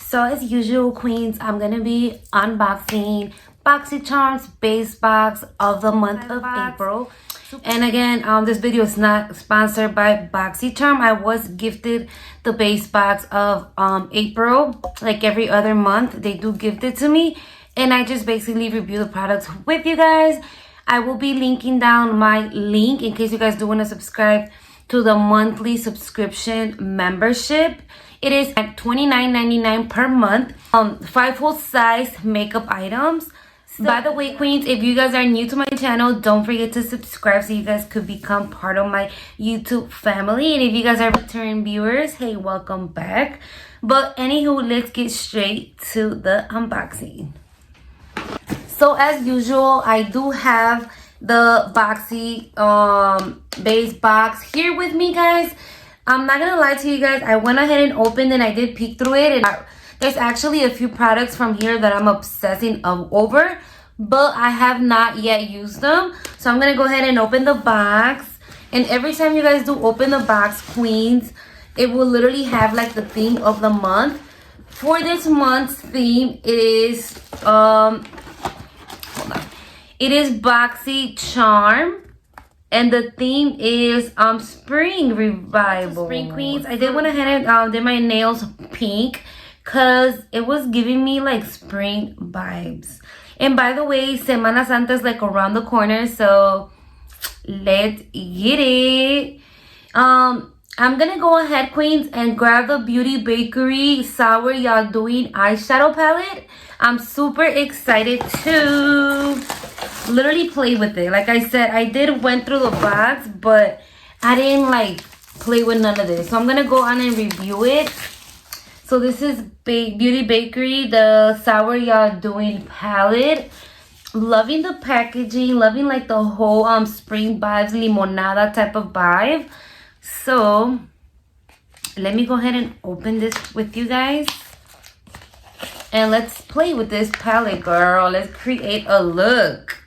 So as usual, queens, I'm gonna be unboxing Boxycharm's base box of the month of April. And again, this video is not sponsored by Boxycharm. I was gifted the base box of April, like every other month. They do gift it to me, and I just basically review the products with you guys. I will be linking down my link in case you guys do want to subscribe to the monthly subscription membership. It is at $29.99 per month. 5 full-size makeup items. By the way, queens, if you guys are new to my channel, don't forget to subscribe so you guys could become part of my YouTube family. And if you guys are returning viewers, hey, welcome back. But anywho, let's get straight to the unboxing. So as usual, I do have the Boxy base box here with me, guys. I'm not gonna lie to you guys, I went ahead and opened and I did peek through it, and there's actually a few products from here that I'm obsessing over, but I have not yet used them. So I'm gonna go ahead and open the box. And every time you guys do open the box, queens, it will literally have like the theme of the month. For this month's theme, it is it is Boxycharm, and the theme is Springrevival. Spring queens, I did went ahead and did my nails pink because it was giving me like spring vibes. And by the way, Semana Santa is like around the corner, so let's get it. I'm gonna go ahead, queens, and grab the Beauty Bakery Sour Y'all Doing eyeshadow palette. I'm super excited to literally play with it. Like I said, I did went through the box, but I didn't like play with none of this. So I'm gonna go on and review it. So this is Beauty Bakery, the Sour Y'all Doing palette. Loving the packaging, loving like the whole spring vibes, limonada type of vibe. So let me go ahead and open this with you guys. And let's play with this palette, girl. Let's create a look.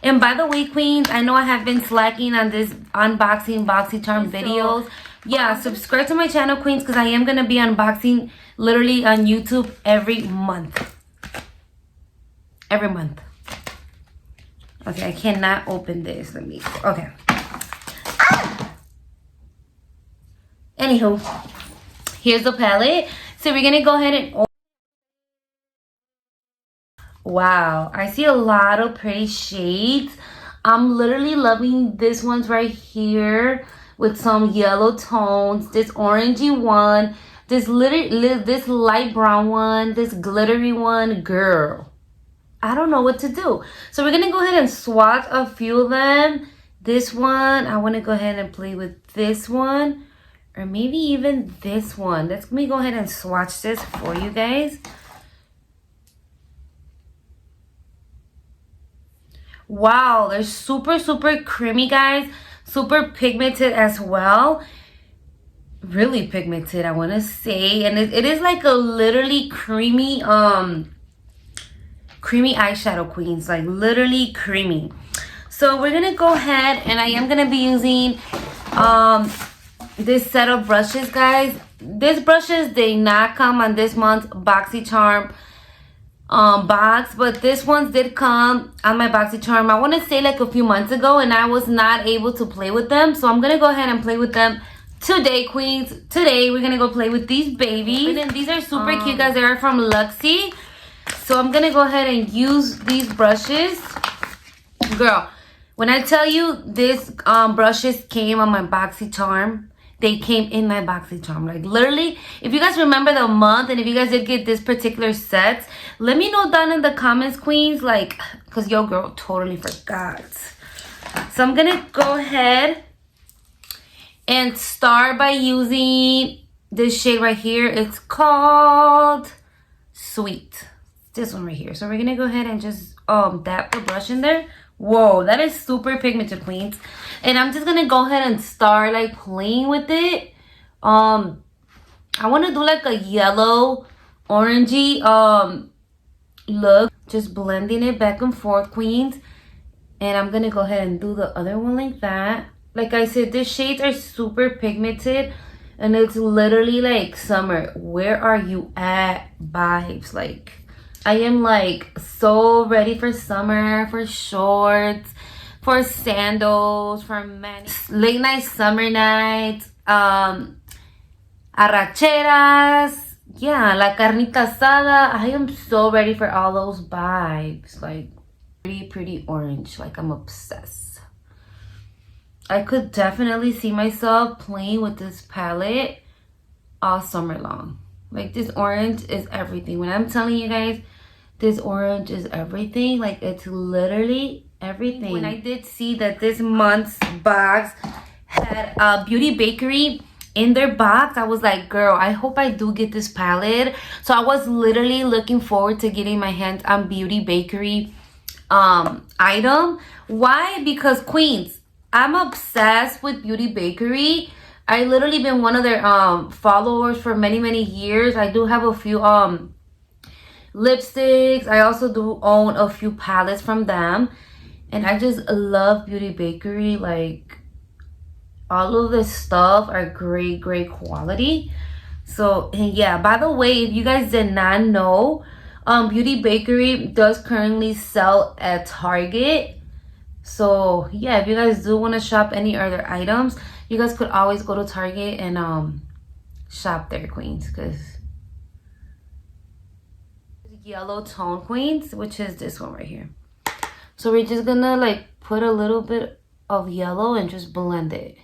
And by the way, queens, I know I have been slacking on this unboxing Boxycharm videos. Yeah, subscribe to my channel, queens, because I am going to be unboxing literally on YouTube every month. Every month. Okay, I cannot open this. Let me... Okay. Ah! Anywho, here's the palette. So we're going to go ahead and open. Wow, I see a lot of pretty shades. I'm literally loving this one's right here with some yellow tones, this orangey one, this light brown one, this glittery one. Girl, I don't know what to do. So we're gonna go ahead and swatch a few of them. This one, I want to go ahead and play with this one, or maybe even this one. Let me go ahead and swatch this for you guys. Wow, they're super creamy, guys. Super pigmented as well. Really pigmented, I want to say. And it is like a literally creamy creamy eyeshadow, queens. Like literally creamy. So we're gonna go ahead, and I am gonna be using this set of brushes, guys. These brushes did not come on this month's Boxycharm box, but this ones did come on my Boxycharm, I want to say like a few months ago, and I was not able to play with them. So I'm gonna go ahead and play with them today, queens. Today we're gonna go play with these babies, and these are super cute, guys. They're from Luxy. So I'm gonna go ahead and use these brushes. Girl, when I tell you this brushes came on my Boxycharm, they came in my Boxycharm. Like literally, if you guys remember the month, and if you guys did get this particular set, let me know down in the comments, queens, like, because your girl totally forgot. So I'm gonna go ahead and start by using this shade right here. It's called Sweet. This one right here. So we're gonna go ahead and just dab the brush in there. Whoa, that is super pigmented, queens. And I'm just gonna go ahead and start like playing with it. I want to do like a yellow orangey look, just blending it back and forth, queens. And I'm gonna go ahead and do the other one like that. Like I said, these shades are super pigmented, And it's literally like summer. Where are you at, vibes? Like, I am like so ready for summer, for shorts, for sandals, for late night summer nights, arracheras, yeah, la carnita asada. I am so ready for all those vibes. Like, pretty orange. Like, I'm obsessed. I could definitely see myself playing with this palette all summer long. Like, this orange is everything. When I'm telling you guys, this orange is everything. Like, it's literally everything. When I did see that this month's box had a Beauty Bakery in their box, I was like, girl, I hope I do get this palette. So I was literally looking forward to getting my hands on Beauty Bakery item. Why? Because Queens, I'm obsessed with Beauty Bakery. I literally been one of their followers for many years. I do have a few lipsticks. I also do own a few palettes from them, and I just love Beauty Bakery. Like, all of this stuff are great quality. So, and yeah, by the way, if you guys did not know, Beauty Bakery does currently sell at Target. So yeah, if you guys do want to shop any other items, you guys could always go to Target and shop there, Queens. Because yellow tone, Queens, which is this one right here. So we're just gonna like put a little bit of yellow and just blend it.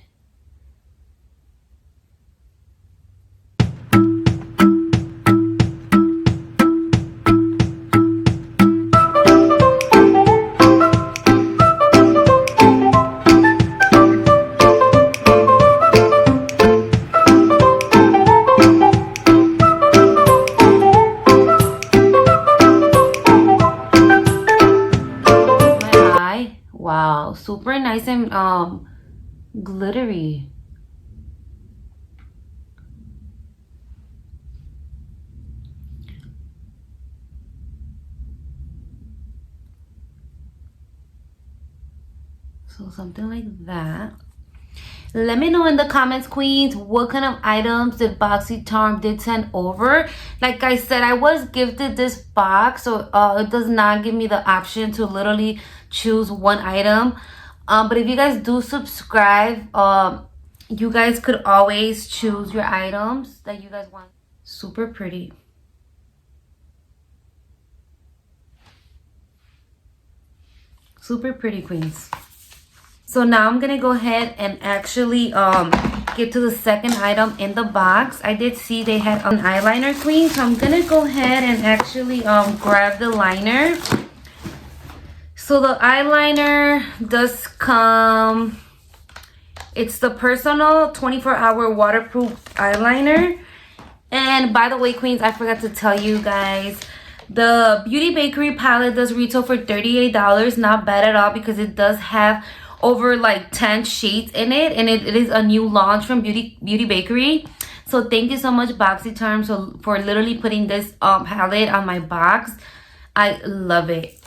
Wow, super nice and glittery. So something like that. Let me know in the comments, Queens, what kind of items did Boxycharm did send over. Like I said, I was gifted this box, so it does not give me the option to literally choose one item. But if you guys do subscribe, you guys could always choose your items that you guys want. Super pretty. Super pretty, Queens. So now I'm gonna go ahead and actually get to the second item in the box. I did see they had an eyeliner, Queen, so I'm gonna go ahead and actually grab the liner. So the eyeliner does come, it's the personal 24-hour waterproof eyeliner. And by the way, Queens, I forgot to tell you guys, the Beauty Bakery palette does retail for $38. Not bad at all, because it does have over like 10 shades in it, and it is a new launch from Beauty Bakery. So thank you so much, Boxycharm, for literally putting this palette on my box. I love it.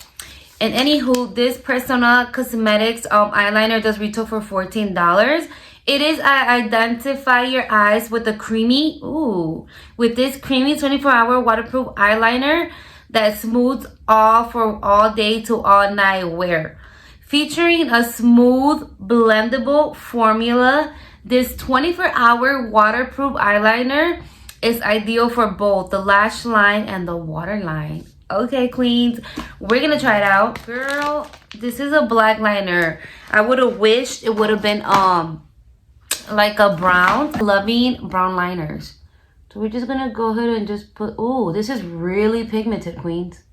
And anywho, this Personal Cosmetics eyeliner does retail for $14. It is Identify Your Eyes with a creamy, with this creamy 24-hour waterproof eyeliner that smooths all for all day to all night wear. Featuring a smooth, blendable formula, this 24-hour waterproof eyeliner is ideal for both the lash line and the waterline. Okay, Queens, we're gonna try it out. Girl, this is a black liner. I would have wished it would have been like a brown. Loving brown liners. So we're just gonna go ahead and just put, this is really pigmented, Queens.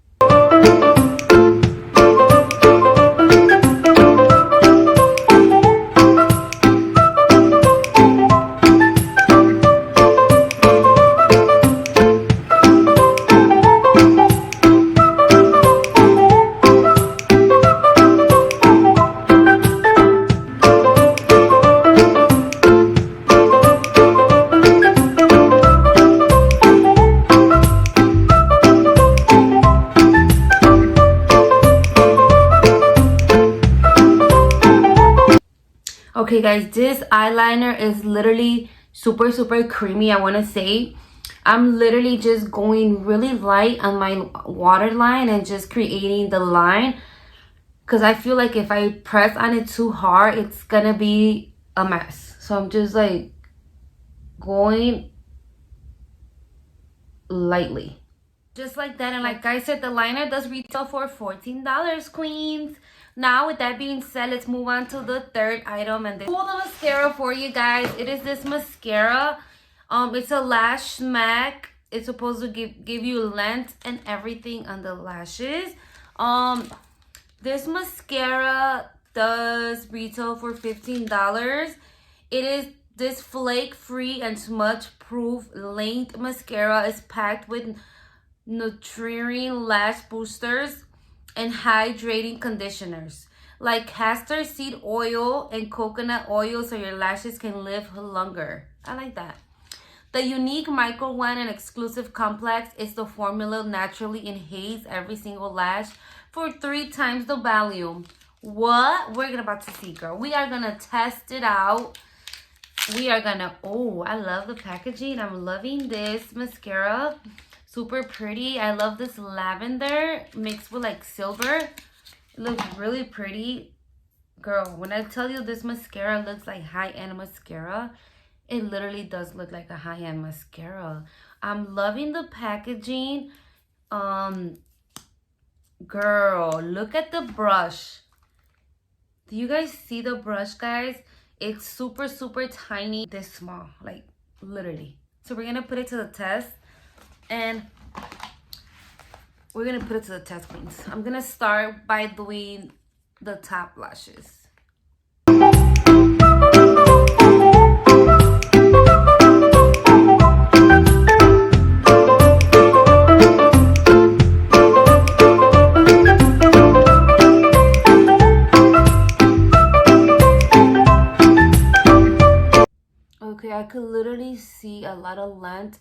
Okay, guys, this eyeliner is literally super, super creamy, I want to say. I'm literally just going really light on my waterline and just creating the line. Because I feel like if I press on it too hard, it's going to be a mess. So I'm just like going lightly. Just like that. And like I said, the liner does retail for $14, queens. Now, with that being said, let's move on to the third item. And this pull the mascara for you guys. It is this mascara. It's a lash smack. It's supposed to give you length and everything on the lashes. This mascara does retail for $15. It is this flake-free and smudge-proof length mascara is packed with nurturing lash boosters and hydrating conditioners like castor seed oil and coconut oil, so your lashes can live longer. I like that. The unique micro one and exclusive complex is the formula naturally enhance every single lash for 3 times the value. What? We're about to see, girl. We are gonna test it out. We are gonna, oh, I love the packaging. I'm loving this mascara. Super pretty. I love this lavender mixed with like silver. It looks really pretty. Girl, when I tell you this mascara looks like high-end mascara, it literally does look like a high-end mascara. I'm loving the packaging. Girl, look at the brush. Do you guys see the brush, guys? It's super, super tiny. This small, like literally. So we're gonna put it to the test. And we're gonna put it to the test, queens. I'm gonna start by doing the top lashes. Okay, I could literally see a lot of length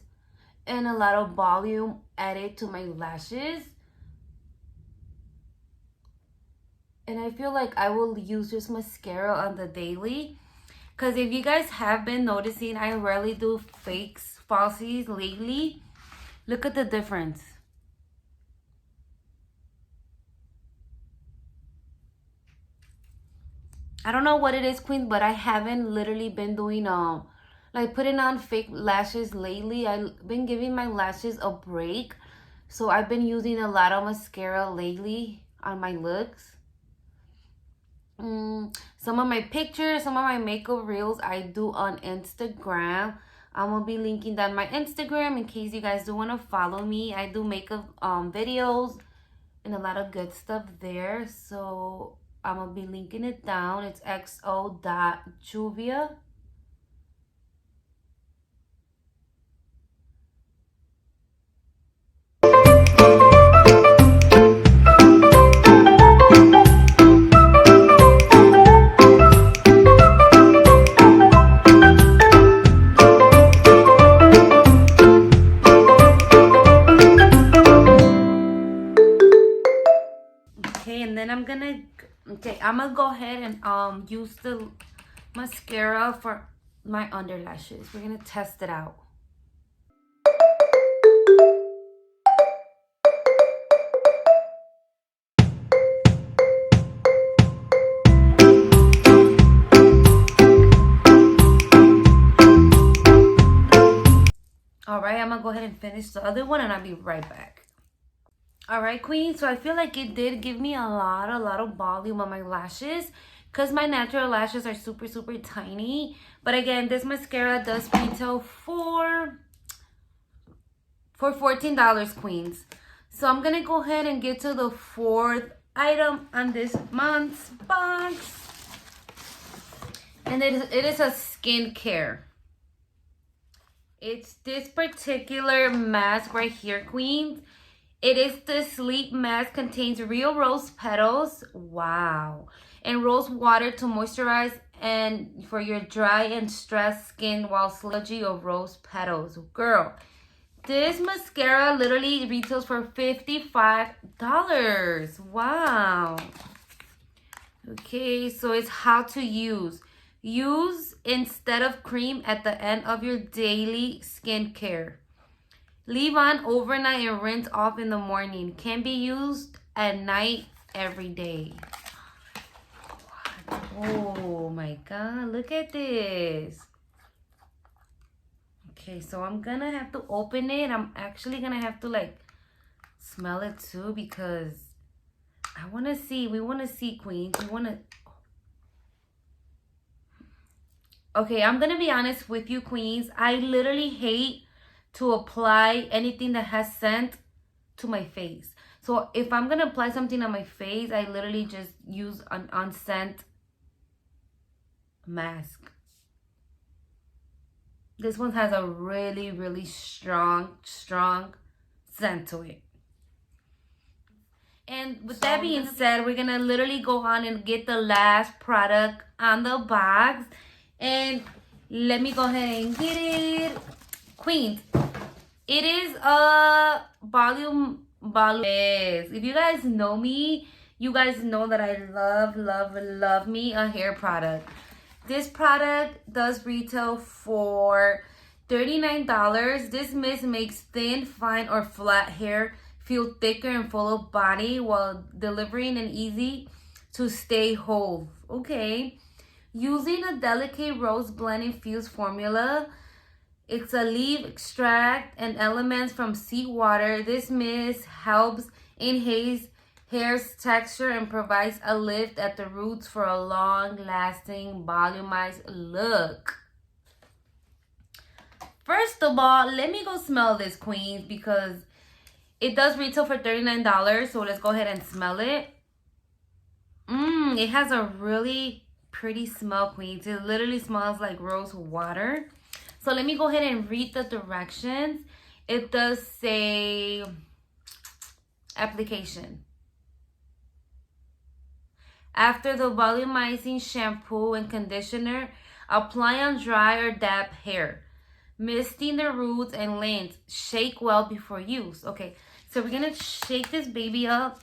and a lot of volume added to my lashes. And I feel like I will use this mascara on the daily. Because if you guys have been noticing, I rarely do fakes, falsies lately. Look at the difference. I don't know what it is, queen, but I haven't literally been doing like putting on fake lashes lately. I've been giving my lashes a break. So I've been using a lot of mascara lately on my looks. Some of my pictures, some of my makeup reels I do on Instagram. I'm going to be linking down my Instagram in case you guys do want to follow me. I do makeup videos and a lot of good stuff there. So I'm going to be linking it down. It's xo.juvia. I'm gonna go ahead and use the mascara for my under lashes. We're gonna test it out. All right, I'm gonna go ahead and finish the other one and I'll be right back. All right, queen, so I feel like it did give me a lot of volume on my lashes because my natural lashes are super, super tiny. But again, this mascara does retail for $14, queens. So I'm gonna go ahead and get to the fourth item on this month's box. And it is a skincare. It's this particular mask right here, queens. It is the sleep mask, contains real rose petals, wow, and rose water to moisturize and for your dry and stressed skin while sludgy of rose petals. Girl, this mascara literally retails for $55. Wow. Okay, so it's how to use. Use instead of cream at the end of your daily skincare. Leave on overnight and rinse off in the morning. Can be used at night every day. Oh my God, look at this. Okay, so I'm gonna have to open it. I'm actually gonna have to like smell it too because I wanna see, we wanna see, queens. We wanna. Okay, I'm gonna be honest with you, queens. I literally hate to apply anything that has scent to my face. So if I'm gonna apply something on my face, I literally just use an unscent mask. This one has a really, really strong scent to it. And with that being said, we're gonna literally go on and get the last product on the box. And let me go ahead and get it. Queens, it is a volume. If you guys know me, you guys know that I love me a hair product. This product does retail for $39. This mist makes thin, fine, or flat hair feel thicker and full of body while delivering an easy to stay whole. Okay. Using a delicate rose blend infused formula, it's a leaf extract and elements from seawater. This mist helps enhance hair's texture and provides a lift at the roots for a long-lasting, volumized look. First of all, let me go smell this, queens, because it does retail for $39. So let's go ahead and smell it. It has a really pretty smell, queens. It literally smells like rose water. So let me go ahead and read the directions. It does say application. After the volumizing shampoo and conditioner, apply on dry or damp hair, misting the roots and lengths. Shake well before use. Okay, so we're gonna shake this baby up.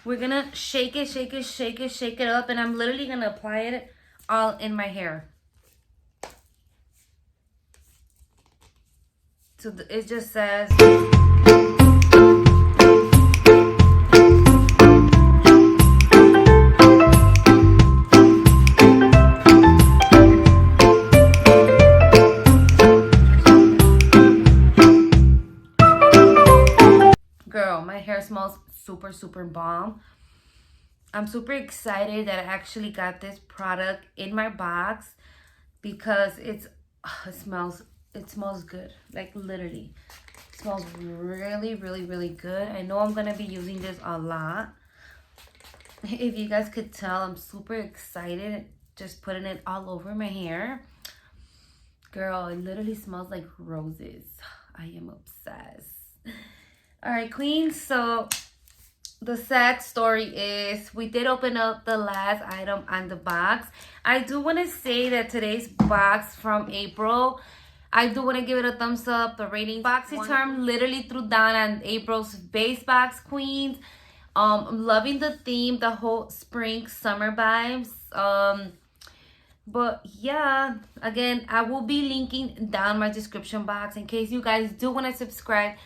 We're gonna shake it up, and I'm literally gonna apply it all in my hair. So it just says, girl, my hair smells super bomb. I'm super excited that I actually got this product in my box because it smells good. Like literally, it smells really good. I know I'm gonna be using this a lot. If you guys could tell, I'm super excited just putting it all over my hair. Girl, it literally smells like roses. I am obsessed. All right, queens, so the sad story is we did open up the last item on the box. I do want to say that today's box from April, I do want to give it a thumbs up. The rating, Boxycharm literally threw down on April's base box, queens. I'm loving the theme, the whole spring summer vibes. But yeah, again, I will be linking down my description box in case you guys do want to subscribe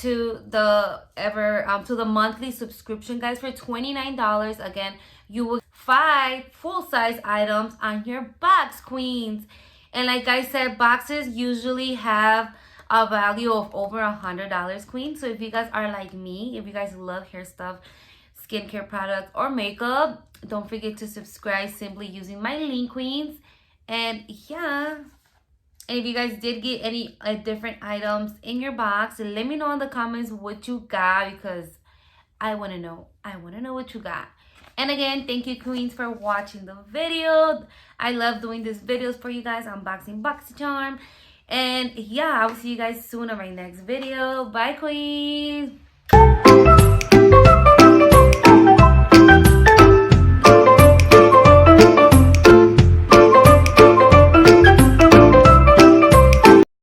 to the monthly subscription, guys. For $29, again, you will 5 full-size items on your box, queens. And like I said, boxes usually have a value of over $100, queens. So if you guys are like me, if you guys love hair stuff, skincare products, or makeup, don't forget to subscribe simply using my link, queens. And yeah, and if you guys did get any different items in your box, let me know in the comments what you got, because I want to know. I want to know what you got. And again, thank you, queens, for watching the video. I love doing these videos for you guys, unboxing Boxycharm. And yeah, I will see you guys soon on my next video. Bye, queens.